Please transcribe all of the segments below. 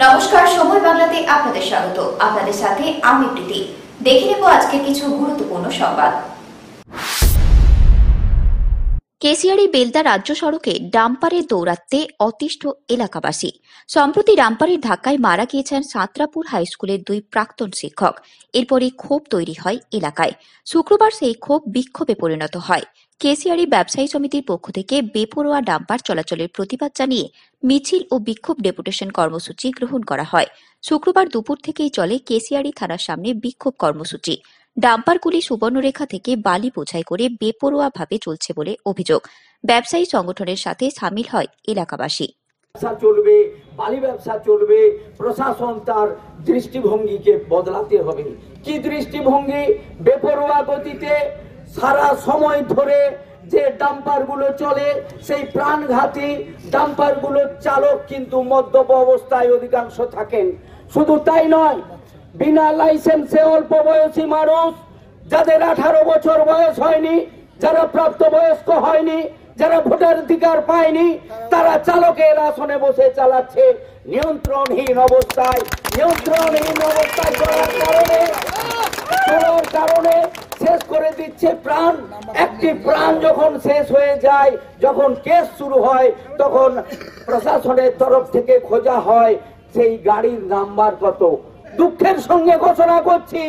নমস্কার, সময় বাংলাতে আপনাদের স্বাগত। আপনাদের সাথে আমি প্রীতি। দেখে নেব আজকের কিছু গুরুত্বপূর্ণ সংবাদ। কেশিয়াড়ি বেলদা রাজ্য সড়কে ডাম্পারের দৌরাত্মে অতিষ্ঠ এলাকাবাসী। সম্প্রতি ডাম্পারের ধাক্কায় মারা গিয়েছেন সাঁতরাপুর হাই স্কুলের 2 প্রাক্তন শিক্ষক। এরপরে ক্ষোভ তৈরি হয় এলাকায়। শুক্রবার সেই ক্ষোভ বিক্ষোভে পরিণত হয়। কেশিয়াড়ি ব্যবসায়ী সমিতির পক্ষ থেকে বেপরোয়া ডাম্পার চলাচলের প্রতিবাদ জানিয়ে মিছিল ও বিক্ষোভ ডেপুটেশন কর্মসূচি গ্রহণ করা হয়। শুক্রবার দুপুর থেকেই চলে কেশিয়াড়ি থানার সামনে বিক্ষোভ কর্মসূচি। ডাম্পারগুলি সুবর্ণরেখা থেকে বালি বোঝাই করে বেপরোয়াভাবে চলছে বলে অভিযোগ। ব্যবসায়ী সংগঠনের সাথে সামিল হয় এলাকাবাসী। চলবে, বালি ব্যবসা চলবে, প্রশাসন তার দৃষ্টিভঙ্গিকে বদলাতে হবে। কি দৃষ্টিভঙ্গি? বেপরোয়া গতিতে সারা সময় ধরে যে ডাম্পারগুলো চলে, সেই প্রাণঘাতী ডাম্পারগুলোর চালক কিন্তু মদ্যপ অবস্থায় অধিকাংশ থাকেন। শুধু তাই নয়, বিনা লাইসেন্সে অল্প বয়সী মানুষ, যাদের 18 বছর বয়স হয়নি, যারা প্রাপ্তবয়স্ক হয়নি, যারা ভোটাধিকার পায়নি, তারা চালকের আসনে বসে চালাচ্ছে নিয়ন্ত্রণহীন অবস্থায় চলার কারণে শেষ করে দিচ্ছে প্রাণ। একটি প্রাণ যখন শেষ হয়ে যায়, যখন কেস শুরু হয়, তখন প্রশাসনের তরফ থেকে খোঁজা হয় সেই গাড়ির নাম্বার কত। দুঃখের সঙ্গে ঘোষণা করছি,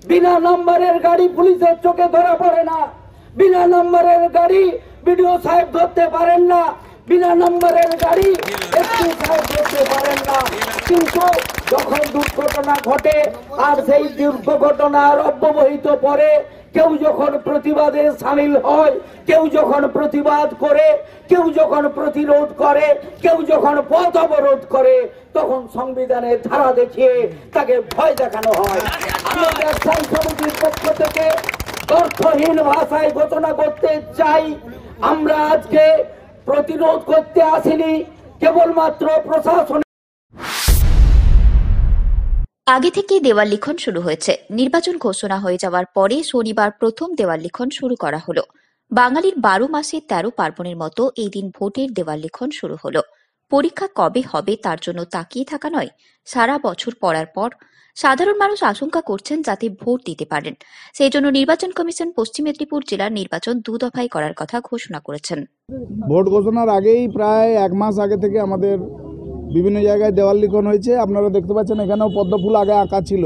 বিনা নাম্বারের গাড়ি পুলিশের চোখে ধরা পড়ে না। বিনা নাম্বারের গাড়ি বিডিও সাহেব ধরতে পারেন না। বিনা নাম্বারের গাড়ি এসপি সাহেব ধরতে পারেন না। কিন্তু যখন দুর্ঘটনা ঘটে আর সেই দুর্ঘটনার অব্যবহিত পরে কেউ যখন প্রতিবাদে সামিল হয়, কেউ যখন প্রতিবাদ করে, কেউ যখন প্রতিরোধ করে, কেউ যখন পথ অবরোধ করে, তখন সংবিধানের ধারা দেখিয়ে তাকে ভয় দেখানো হয়। আমি ব্যবসায়ী সমিতির পক্ষ থেকে অর্থহীন ভাষায় ঘোষণা করতে চাই, আমরা আজকে প্রতিরোধ করতে আসিনি, কেবলমাত্র প্রশাসন। আগে থেকেই দেওয়াল লিখন শুরু হয়েছে। নির্বাচন ঘোষণা হয়ে যাওয়ার পরে শনিবার প্রথম দেওয়াল লিখন শুরু করা হলো। বাঙালির 12 মাসে 13 পার্বণের মতো এই দিন ভোটের দেওয়াল লিখন শুরু হলো। পরীক্ষা কবে হবে তার জন্য তাকিয়ে থাকা নয়, সারা বছর পড়ার পর সাধারণ মানুষ আশঙ্কা করছেন যাতে ভোট দিতে পারেন। সেই জন্য নির্বাচন কমিশন পশ্চিম মেদিনীপুর জেলার নির্বাচন 2 দফায় করার কথা ঘোষণা করেছেন। ভোট ঘোষণার আগেই প্রায় 1 মাস আগে থেকে আমাদের বিভিন্ন জায়গায় দেওয়াল লিখন হয়েছে। আপনারা দেখতে পাচ্ছেন এখানেও পদ্মফুল আগে আঁকা ছিল।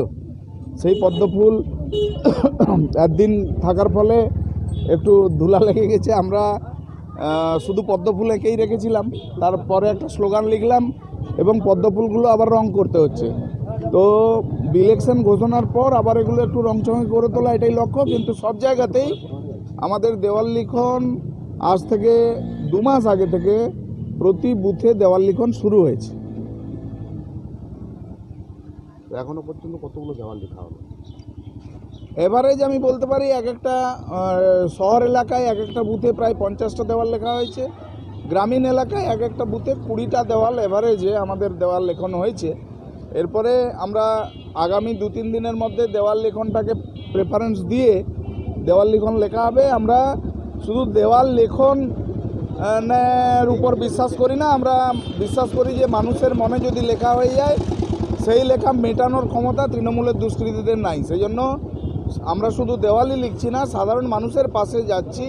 সেই পদ্মফুল একদিন থাকার ফলে একটু ধুলা লেগে গেছে। আমরা শুধু পদ্মফুল এঁকেই রেখেছিলাম, তারপরে একটা স্লোগান লিখলাম এবং পদ্মফুলগুলো আবার রং করতে হচ্ছে। তো ইলেকশন ঘোষণার পর আবার এগুলো একটু রংচঙে করে তোলা, এটাই লক্ষ্য। কিন্তু সব জায়গাতেই আমাদের দেওয়াল লিখন আজ থেকে 2 মাস আগে থেকে প্রতি বুথে দেওয়াল লিখন শুরু হয়েছে। এখনো পর্যন্ত কতগুলো দেওয়াল লেখা হলো? এভারেজ আমি বলতে পারি এক একটা শহর এলাকায় এক একটা বুথে প্রায় 50টা দেওয়াল লেখা হয়েছে। গ্রামীণ এলাকায় এক একটা বুথে 20টা দেওয়াল এভারেজে আমাদের দেওয়াল লেখন হয়েছে। এরপরে আমরা আগামী 2-3 দিনের মধ্যে দেওয়াল লেখনটাকে প্রেফারেন্স দিয়ে দেওয়াল লিখন লেখা হবে। আমরা শুধু দেওয়াল লেখন উপর বিশ্বাস করি না, আমরা বিশ্বাস করি যে মানুষের মনে যদি লেখা হয়ে যায়, সেই লেখা মেটানোর ক্ষমতা তৃণমূলের দুষ্কৃতীদের নাই। সেই জন্য আমরা শুধু দেওয়ালই লিখছি না, সাধারণ মানুষের পাশে যাচ্ছি।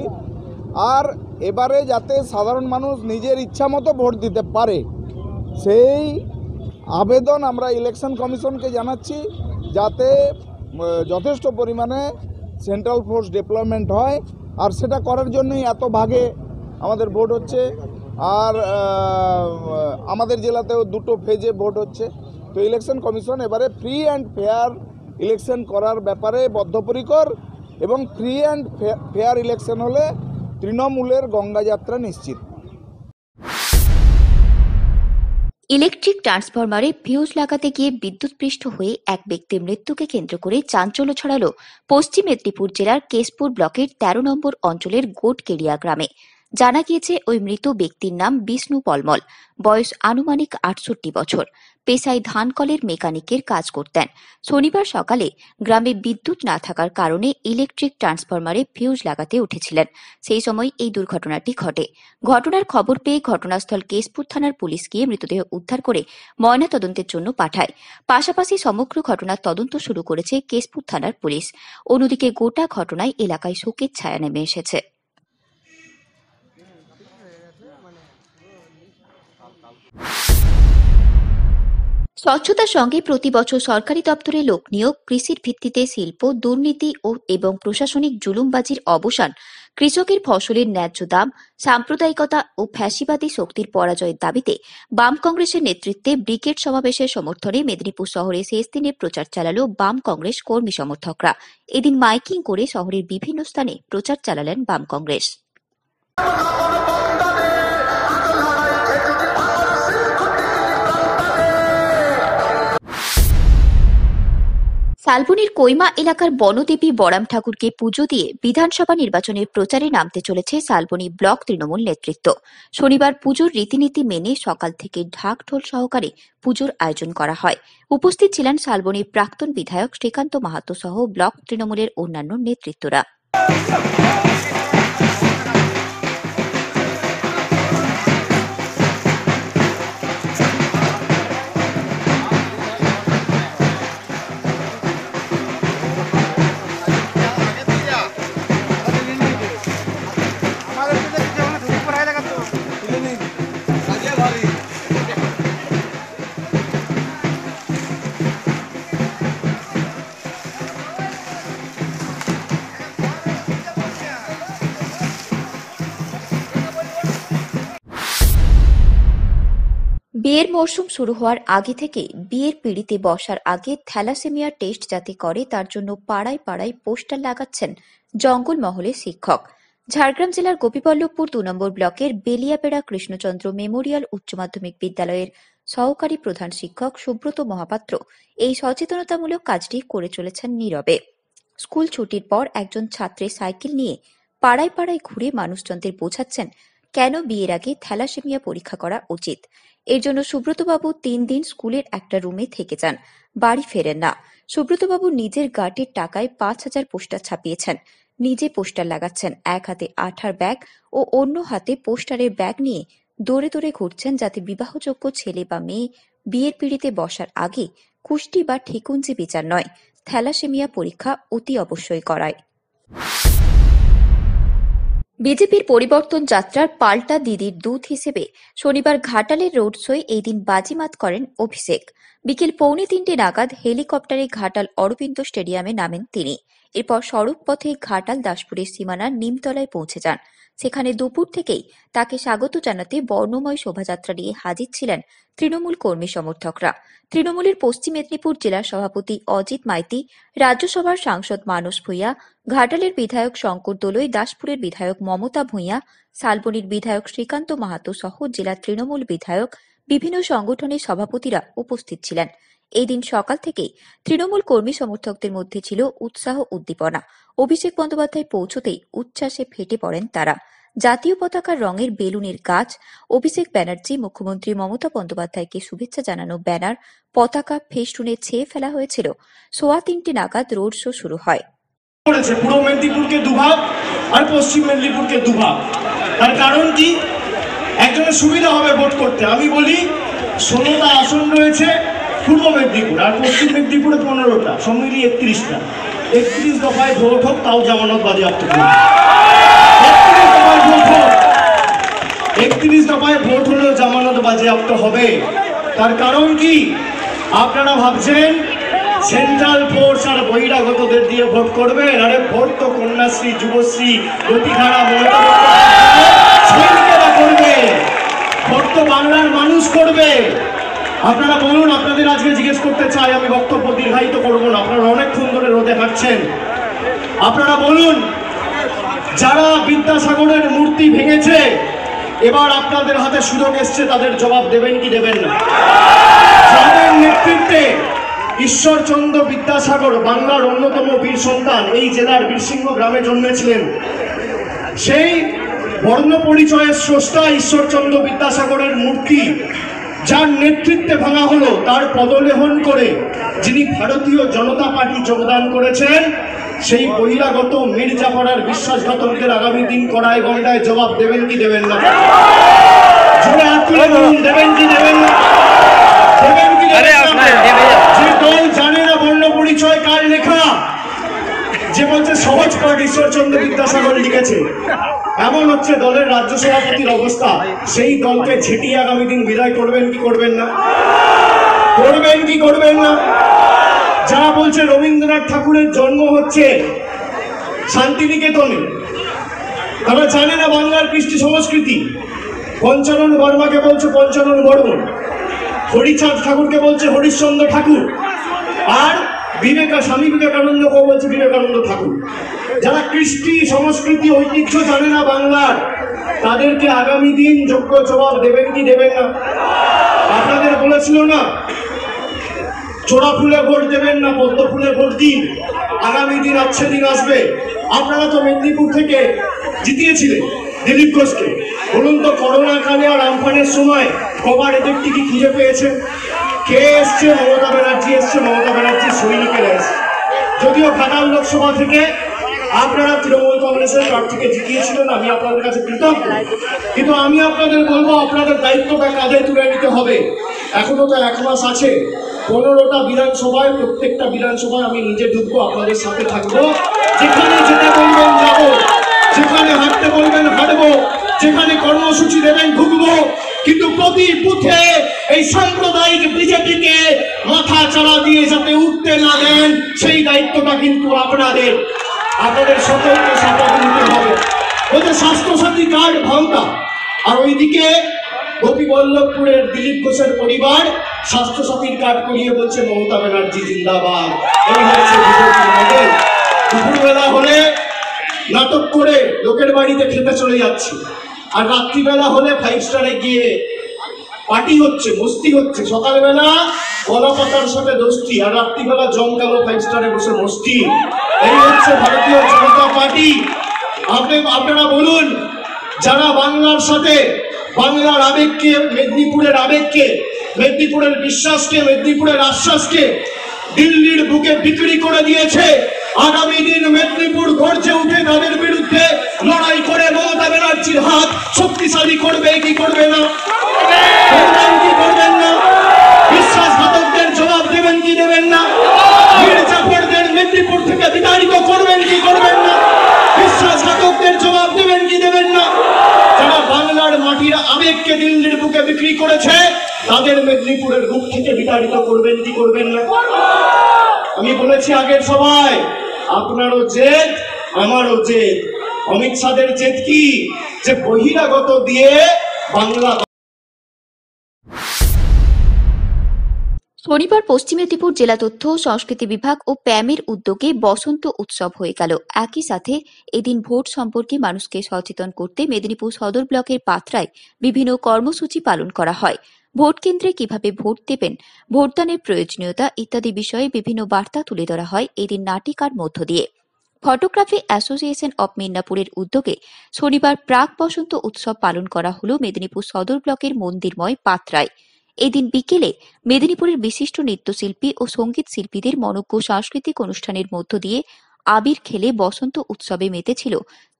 আর এবারে যাতে সাধারণ মানুষ নিজের ইচ্ছা মতো ভোট দিতে পারে, সেই আবেদন আমরা ইলেকশন কমিশনকে জানাচ্ছি, যাতে যথেষ্ট পরিমাণে সেন্ট্রাল ফোর্স ডিপ্লয়মেন্ট হয়। আর সেটা করার জন্যই এত ভাগে আমাদের ভোট হচ্ছে। আর আমাদের জেলাতেও 2টো ফেজে ভোট হচ্ছে। তো ইলেকশন কমিশন এবারে ফ্রি অ্যান্ড ফেয়ার ইলেকশন করার ব্যাপারে বদ্ধপরিকর, এবং ফ্রি অ্যান্ড ফেয়ার ইলেকশন হলে তৃণমূলের গঙ্গা যাত্রা নিশ্চিত। ইলেকট্রিক ট্রান্সফরমারে ফিউজ লাগাতে গিয়ে বিদ্যুৎপৃষ্ট হয়ে এক ব্যক্তির মৃত্যুকে কেন্দ্র করে চাঞ্চল্য ছড়ালো পশ্চিম মেদিনীপুর জেলার কেশপুর ব্লকের 13 নম্বর অঞ্চলের গোটকেড়িয়া গ্রামে। জানা গিয়েছে ওই মৃত ব্যক্তির নাম বিষ্ণু পলমল, বয়স আনুমানিক 68 বছর। পেশায় ধান কলের মেকানিকের কাজ করতেন। শনিবার সকালে গ্রামে বিদ্যুৎ না থাকার কারণে ইলেকট্রিক ট্রান্সফরমারে ফিউজ লাগাতে উঠেছিলেন। সেই সময় এই দুর্ঘটনাটি ঘটে। ঘটনার খবর পেয়ে ঘটনাস্থল কেশপুর থানার পুলিশ গিয়ে মৃতদেহ উদ্ধার করে ময়নাতদন্তের জন্য পাঠায়। পাশাপাশি সমগ্র ঘটনার তদন্ত শুরু করেছে কেশপুর থানার পুলিশ। অন্যদিকে গোটা ঘটনায় এলাকায় শোকের ছায়া নেমে এসেছে। স্বচ্ছতার সঙ্গে প্রতি বছর সরকারি দপ্তরে লোক নিয়োগ, কৃষির ভিত্তিতে শিল্প, দুর্নীতি এবং প্রশাসনিক জুলুমবাজির অবসান, কৃষকের ফসলের ন্যায্য দাম, সাম্প্রদায়িকতা ও ফ্যাসিবাদী শক্তির পরাজয়ের দাবিতে বাম কংগ্রেসের নেতৃত্বে ব্রিগেড সমাবেশের সমর্থনে মেদিনীপুর শহরে শেষ দিনে প্রচার চালালো বাম কংগ্রেস কর্মী সমর্থকরা। এদিন মাইকিং করে শহরের বিভিন্ন স্থানে প্রচার চালালেন বাম কংগ্রেস। শালবনীর কৈমা এলাকার বনদেবী বরাম ঠাকুরকে পুজো দিয়ে বিধানসভা নির্বাচনের প্রচারে নামতে চলেছে শালবনী ব্লক তৃণমূল নেতৃত্ব। শনিবার পুজোর রীতিনীতি মেনে সকাল থেকে ঢাক ঢোল সহকারে পুজোর আয়োজন করা হয়। উপস্থিত ছিলেন শালবনীর প্রাক্তন বিধায়ক শ্রীকান্ত মাহাতো সহ ব্লক তৃণমূলের অন্যান্য নেতৃত্বরা। বিয়ের মরশুম শুরু হওয়ার আগে থেকে বিয়ের পিঁড়িতে বসার আগে থ্যালাসেমিয়া টেস্ট যাতে করে তার জন্য পাড়ায় পাড়ায় পোস্টার লাগাচ্ছেন জঙ্গলমহলের শিক্ষক। ঝাড়গ্রাম জেলার গোপীবল্লভপুর ২ নম্বর ব্লকের বেলিয়াপেড়া কৃষ্ণচন্দ্র মেমোরিয়াল উচ্চ মাধ্যমিক বিদ্যালয়ের সহকারী প্রধান শিক্ষক সুব্রত মহাপাত্র এই সচেতনতামূলক কাজটি করে চলেছেন নীরবে। স্কুল ছুটির পর একজন ছাত্রের সাইকেল নিয়ে পাড়ায় পাড়ায় ঘুরে মানুষজনদের বোঝাচ্ছেন কেন বিয়ের আগে থ্যালাসেমিয়া পরীক্ষা করা উচিত। এর জন্য সুব্রতবাবু ৩ দিন স্কুলের একটা রুমে থেকে যান, বাড়ি ফেরেন না। সুব্রতবাবু নিজের গাটের টাকায় ৫,০০০ পোস্টার ছাপিয়েছেন, নিজে পোস্টার লাগাচ্ছেন, এক হাতে আঠার ব্যাগ ও অন্য হাতে পোস্টারের ব্যাগ নিয়ে দৌড়ে দৌড়ে ঘুরছেন যাতে বিবাহযোগ্য ছেলে বা মেয়ে বিয়ের পিঁড়িতে বসার আগে কুষ্টি বা ঠিকুঞ্জি বিচার নয়, থ্যালাসেমিয়া পরীক্ষা অতি অবশ্যই করায়। বিজেপির পরিবর্তন যাত্রার পাল্টা দিদির দূত হিসেবে শনিবার ঘাটালের রোড শোয় এই দিন বাজিমাত করেন অভিষেক। বিকেল 2:45 নাগাদ হেলিকপ্টারে ঘাটাল অরবিন্দ স্টেডিয়ামে নামেন তিনি। এরপর সড়ক পথে ঘাটাল দাসপুরের সীমানার নিমতলায় পৌঁছে যান। সেখানে দুপুর থেকেই তাকে স্বাগত জানাতে বর্ণময় শোভাযাত্রা নিয়ে হাজির ছিলেন তৃণমূল কর্মী সমর্থকরা। তৃণমূলের পশ্চিম মেদিনীপুর জেলার সভাপতি অজিত মাইতি, রাজ্যসভার সাংসদ মানস ভূঁইয়া, ঘাটালের বিধায়ক শঙ্কর দোলই, দাসপুরের বিধায়ক মমতা ভূঁইয়া, শালবনীর বিধায়ক শ্রীকান্ত মাহাতো সহ জেলার তৃণমূল বিধায়ক, বিভিন্ন সংগঠনের সভাপতিরা উপস্থিত ছিলেন। এই দিন সকাল থেকেই তৃণমূল কর্মী সমর্থকদের মধ্যে ছিল উৎসাহ উদ্দীপনা। অভিষেক বন্দ্যোপাধ্যায় পৌঁছতেই উচ্ছ্বাসে ফেটে পড়েন তারা। জাতীয় পতাকার রঙের বেলুনের গাছ, অভিষেক ব্যানার্জি, মুখ্যমন্ত্রী মমতা বন্দ্যোপাধ্যায়কে শুভেচ্ছা জানানো ব্যানার, পতাকা, ফেস্টুনে ছেয়ে ফেলা হয়েছিল। 3:15 নাগাদ রোড শো শুরু হয়। পূর্ব মেদিনীপুরকে দুভাগ আর পশ্চিম মেদিনীপুরকে দুভাগ। তার কারণ কি? একজনের সুবিধা হবে ভোট করতে। আমি বলি 16টা আসন রয়েছে পূর্ব মেদিনীপুর, আর পশ্চিম মেদিনীপুরে 15টা, সব মিলিয়ে 31টা। 31 দফায় ভোট হোক, তাও জামানত বাজেয়াপ্ত করুন। 31 দফায় ভোট হলেও জামানত বাজেয়াপ্ত হবে। তার কারণ কি? আপনারা ভাবছেন সেন্ট্রাল ফোর্স আর বহিরাগতদের দিয়ে ভোট করবেন? আরে ভোট তো কন্যাশ্রী, যুবশ্রী, লতিখারা, সৈনিকেরা করবে। ভোট তো বাংলার মানুষ করবে। আপনারা বলুন, আপনাদের আজকে জিজ্ঞেস করতে চাই, আমি বক্তব্য দীর্ঘায়িত করব না, আপনারা অনেকক্ষণ ধরে রোদে হাঁটছেন। আপনারা বলুন, যারা বিদ্যাসাগরের মূর্তি ভেঙেছে, এবার আপনাদের হাতে সুযোগ এসছে, তাদের জবাব দেবেন কি দেবেন না? যাদের নেতৃত্বে ঈশ্বরচন্দ্র বিদ্যাসাগর বাংলার অন্যতম বীর সন্তান, এই জেলার বীরসিংহ গ্রামে জন্মেছিলেন, সেই বর্ণ পরিচয়ের স্রষ্টা ঈশ্বরচন্দ্র বিদ্যাসাগরের মূর্তি যার নেতৃত্বে ভাঙা হলো, তার পদলেহন করে যিনি ভারতীয় জনতা পার্টি যোগদান করেছেন, সেই বহিরাগত মির্জাপাড়ার বিশ্বাসঘাতকদের আগামী দিন কড়ায় গন্ডায় জবাব দেবেন কি দেবেন না? জোরে হাত তুলে বলুন, দেবেন কি দেবেন না? দেবেন কি দেবেন না? যে দল জানে না বর্ণ পরিচয় কার লেখা, যে বলছে সহজ পাঠ ঈশ্বরচন্দ্র বিদ্যাসাগর লিখেছে, এমন হচ্ছে দলের রাজ্য সভাপতির অবস্থা, সেই দলকে ঝেঁটিয়ে আগামী দিন বিদায় করবেন কি করবেন না? করবেন কি করবেন না? যারা বলছে রবীন্দ্রনাথ ঠাকুরের জন্ম হচ্ছে শান্তিনিকেতনে, তারা জানে না বাংলার কৃষ্টি সংস্কৃতি। পঞ্চানন বর্মাকে বলছে পঞ্চানন বর্মন, হরিচাঁদ ঠাকুরকে বলছে হরিশ্চন্দ্র ঠাকুর, আর স্বামী বিবেকানন্দকে বলছে বিবেকানন্দ ঠাকুর। যারা কৃষ্টি সংস্কৃতি ঐতিহ্য জানে না বাংলার, তাদেরকে আগামী দিন যোগ্য জবাব দেবেন কি দেবেন না? আপনাদের বলেছিল না চোরা ফুলে ভোট দেবেন না, পদ্ম ফুলে ভোট দিন, আগামী দিন আছে, দিন আসবে। আপনারা তো মেদিনীপুর থেকে জিতিয়েছিলেন দিলীপ ঘোষকে, বলুন তো করোনা কালে আর আমফানের সময় কবার এদেরটি কি খুঁজে পেয়েছেন? কে এসছে? মমতা ব্যানার্জি এসছে, মমতা ব্যানার্জির সৈনিকেরা এসছে। যদিও ঘাটাল লোকসভা থেকে আপনারা তৃণমূল কংগ্রেসের প্রার্থীকে জিতিয়েছিলেন, আমি আপনাদের কাছে কৃতজ্ঞ, কিন্তু আমি আপনাদের বলবো আপনাদের দায়িত্বটা কাঁধে তুলে নিতে হবে। এখনো তো 1 মাস আছে, 15টা বিধানসভায়, প্রত্যেকটা বিধানসভায় আমি নিজে ঢুকবো, আপনাদের সাথে থাকবো, যেখানে যেতে বলবেন যাবো, যেখানে হাঁটতে বলবেন হাঁটবো, যেখানে কর্মসূচি দেবেন ঢুকবো, কিন্তু প্রতি বুথে এই সাম্প্রদায়িক বিজেপিকে মাথা চাড়া দিয়ে যাতে উঠতে না দেন, সেই দায়িত্বটা কিন্তু আপনাদের সকলকে শপথ নিতে হবে। ওদের স্বাস্থ্যসাথী কার্ড ভাঙতা, আর ওইদিকে গোপীবল্লভপুরের দিলীপ ঘোষের পরিবার স্বাস্থ্যসাথীর কার্ড করিয়ে বলছে মমতা ব্যানার্জি জিন্দাবাদ। এই হচ্ছে বিজেপির মডেল। দুপুরবেলা হলে নাটক করে লোকের বাড়িতে খেতে চলে যাচ্ছে, আর রাত্রিবেলা হলে 5 স্টারে গিয়ে পার্টি হচ্ছে, মস্তি হচ্ছে। সকালবেলা কলাপাতার সাথে দোস্তি, আর রাত্রিবেলা জমকালো 5 স্টারে বসে মস্তি। এই হচ্ছে ভারতীয় জনতা পার্টি। আপনারা বলুন, যারা বাংলার সাথে, বাংলার আবেগকে, মেদিনীপুরের আবেগকে, মেদিনীপুরের বিশ্বাসকে, মেদিনীপুরের আশ্বাসকে দিল্লির বুকে বিক্রি করে দিয়েছে, আগামী দিন মেদিনীপুর গর্জে উঠে তাদের বিরুদ্ধে লড়াই করে মমতা ব্যানার্জির হাত শক্তিশালী করবে কি করবে না? করবেন কি করবেন না? বিশ্বাসঘাতকদের জবাব দেবেন কি দেবেন না? মির্জাফরদের মেদিনীপুর থেকে বিতাড়িত করবেন কি করবেন না? বিশ্বাসঘাতকদের জবাব দেবেন কি দেবেন না? যারা বাংলার মাটির আবেগকে দিল্লির বুকে বিক্রি করেছে, তাদের মেদিনীপুরের বুক থেকে বিতাড়িত করবেন কি করবেন না? আমি বলেছি আগের সবাই, আপনারও জেদ আমারও জেদ। অমিত শাহের জেদ কি? যে বহিরাগত দিয়ে বাংলা। শনিবার পশ্চিম মেদিনীপুর জেলা তথ্য ও সংস্কৃতি বিভাগ ও প্যামের উদ্যোগে বসন্ত উৎসব হয়ে গেল। একই সাথে এদিন ভোট সম্পর্কে মানুষকে সচেতন করতে মেদিনীপুর সদর ব্লকের পাত্রায় বিভিন্ন কর্মসূচি পালন করা হয়। ভোট কেন্দ্রে কিভাবে ভোট দেবেন, ভোটদানের প্রয়োজনীয়তা ইত্যাদি বিষয়ে বিভিন্ন বার্তা তুলে ধরা হয় এদিন নাটিকার মধ্য দিয়ে। ফটোগ্রাফি অ্যাসোসিয়েশন অব মিদনাপুরের উদ্যোগে শনিবার প্রাক বসন্ত উৎসব পালন করা হল মেদিনীপুর সদর ব্লকের মন্দিরময় পাত্রায়। এদিন বিকেলে মেদিনীপুরের বিশিষ্ট নৃত্যশিল্পী ও সঙ্গীত শিল্পীদের মনোজ্ঞ সাংস্কৃতিক অনুষ্ঠানের মধ্য দিয়ে আবির খেলে বসন্ত উৎসবে মেতেছিল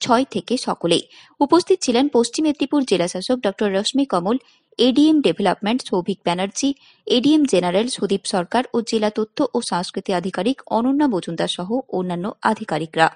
6 থেকে সকলেই। উপস্থিত ছিলেন পশ্চিম মেদিনীপুর জেলাশাসক doctor Rashmi Kamal, ADM development Souvik Banerjee, ADM general Sudip Sarkar ও জেলা তথ্য ও সংস্কৃতি আধিকারিক অনন্যা মজুমদার সহ অন্যান্য আধিকারিকরা।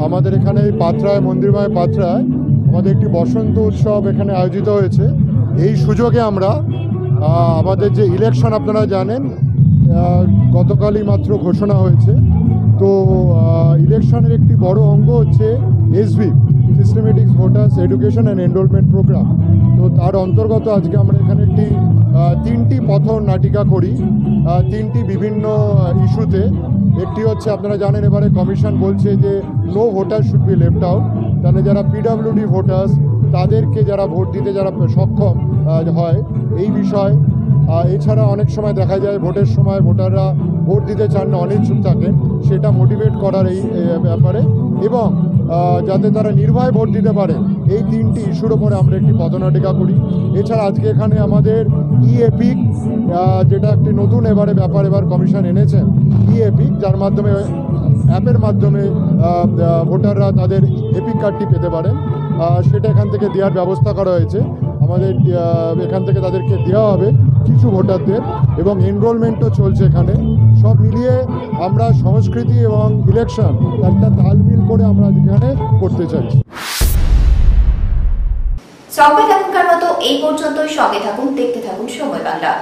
আমাদের এখানে পাত্রায় মন্দিরমায় পাত্রায় আমাদের একটি বসন্ত উৎসব এখানে আয়োজিত হয়েছে। এই সুযোগে আমরা আমাদের যে ইলেকশন আপনারা জানেন গতকালই মাত্র ঘোষণা হয়েছে, তো ইলেকশনের একটি বড় অঙ্গ হচ্ছে SV systematic voters education and enrolment programme. তো তার অন্তর্গত আজকে আমরা এখানে একটি 3টি পথর নাটিকা করি 3টি বিভিন্ন ইস্যুতে। একটি হচ্ছে আপনারা জানেন এবারে কমিশন বলছে যে no voter should be left out, তাহলে যারা পিডব্লিউডি ভোটার্স তাদেরকে যারা ভোট দিতে যারা সক্ষম হয় এই বিষয়। এছাড়া অনেক সময় দেখা যায় ভোটের সময় ভোটাররা ভোট দিতে চান না, অনিচ্ছুক থাকেন, সেটা মোটিভেট করার এই ব্যাপারে এবং যাতে তারা নির্ভয়ে ভোট দিতে পারে, এই 3টি ইস্যুর ওপরে আমরা একটি পথনাটিকা করি। এছাড়া আজকে এখানে আমাদের এপিক যেটা একটি নতুন ব্যাপার এবার কমিশন এনেছেন, এপিক যার মাধ্যমে অ্যাপের মাধ্যমে ভোটাররা তাদের এপিক কার্ডটি পেতে পারেন, সেটা এখান থেকে দেওয়ার ব্যবস্থা করা হয়েছে। আমাদের এখান থেকে তাদেরকে দেওয়া হবে কিছু ভোটারদের এবং এনরোলমেন্টও চলছে এখানে। সব মিলিয়ে আমরা সংস্কৃতি এবং ইলেকশন একটা তালমিল করে আমরা এখানে করতে চাই। সংবাদ এখনকার মতো এই পর্যন্তই। সঙ্গে থাকুন, দেখতে থাকুন সময় বাংলা।